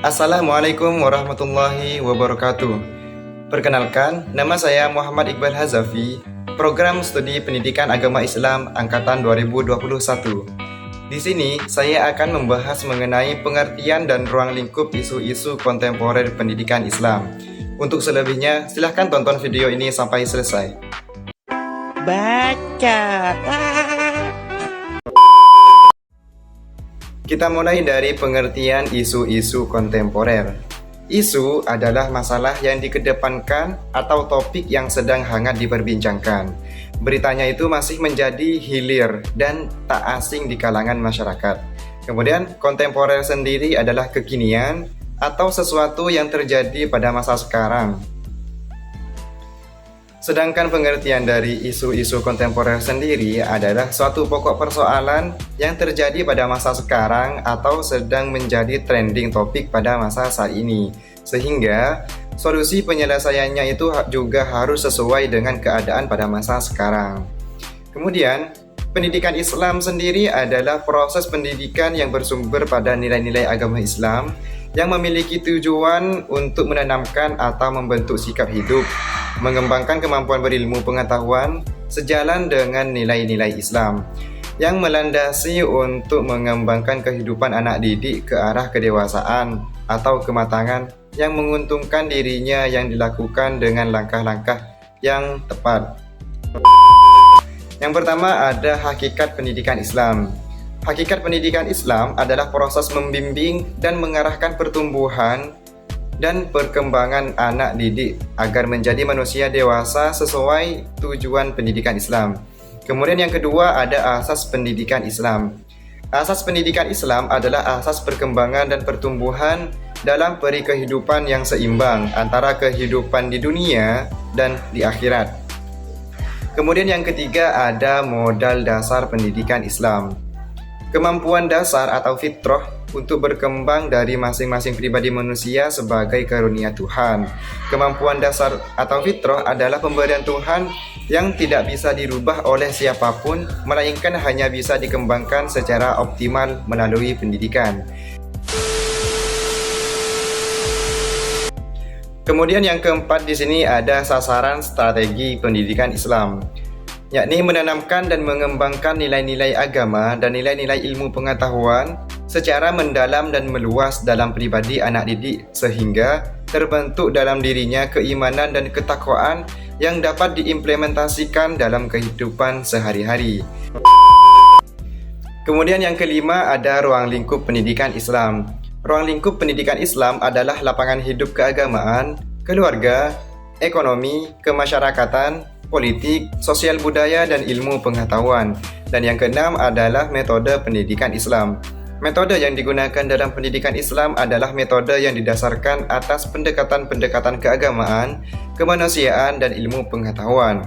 Assalamualaikum warahmatullahi wabarakatuh. Perkenalkan, nama saya Muhammad Iqbal Hazafi, Program Studi Pendidikan Agama Islam Angkatan 2021. Di sini, saya akan membahas mengenai pengertian dan ruang lingkup isu-isu kontemporer pendidikan Islam. Untuk selebihnya, silahkan tonton video ini sampai selesai. Baca. Kita mulai dari pengertian isu-isu kontemporer. Isu adalah masalah yang dikedepankan atau topik yang sedang hangat diperbincangkan. Beritanya itu masih menjadi hilir dan tak asing di kalangan masyarakat. Kemudian, kontemporer sendiri adalah kekinian atau sesuatu yang terjadi pada masa sekarang. Sedangkan pengertian dari isu-isu kontemporer sendiri adalah suatu pokok persoalan yang terjadi pada masa sekarang atau sedang menjadi trending topik pada masa saat ini. Sehingga solusi penyelesaiannya itu juga harus sesuai dengan keadaan pada masa sekarang. Kemudian, pendidikan Islam sendiri adalah proses pendidikan yang bersumber pada nilai-nilai agama Islam yang memiliki tujuan untuk menanamkan atau membentuk sikap hidup, mengembangkan kemampuan berilmu pengetahuan sejalan dengan nilai-nilai Islam yang melandasi untuk mengembangkan kehidupan anak didik ke arah kedewasaan atau kematangan yang menguntungkan dirinya yang dilakukan dengan langkah-langkah yang tepat. Yang pertama ada hakikat pendidikan Islam. Hakikat pendidikan Islam adalah proses membimbing dan mengarahkan pertumbuhan dan perkembangan anak didik agar menjadi manusia dewasa sesuai tujuan pendidikan Islam. Kemudian yang kedua ada asas pendidikan Islam. Asas pendidikan Islam adalah asas perkembangan dan pertumbuhan dalam peri kehidupan yang seimbang antara kehidupan di dunia dan di akhirat. Kemudian yang ketiga ada modal dasar pendidikan Islam. Kemampuan dasar atau fitrah untuk berkembang dari masing-masing pribadi manusia sebagai karunia Tuhan. Kemampuan dasar atau fitrah adalah pemberian Tuhan yang tidak bisa dirubah oleh siapapun, melainkan hanya bisa dikembangkan secara optimal melalui pendidikan. Kemudian yang keempat di sini ada sasaran strategi pendidikan Islam, yakni menanamkan dan mengembangkan nilai-nilai agama dan nilai-nilai ilmu pengetahuan secara mendalam dan meluas dalam pribadi anak didik sehingga terbentuk dalam dirinya keimanan dan ketakwaan yang dapat diimplementasikan dalam kehidupan sehari-hari. Kemudian yang kelima ada ruang lingkup pendidikan Islam. Ruang lingkup pendidikan Islam adalah lapangan hidup keagamaan, keluarga, ekonomi, kemasyarakatan, politik, sosial budaya, dan ilmu pengetahuan. Dan yang keenam adalah metode pendidikan Islam. Metode yang digunakan dalam pendidikan Islam adalah metode yang didasarkan atas pendekatan-pendekatan keagamaan, kemanusiaan, dan ilmu pengetahuan.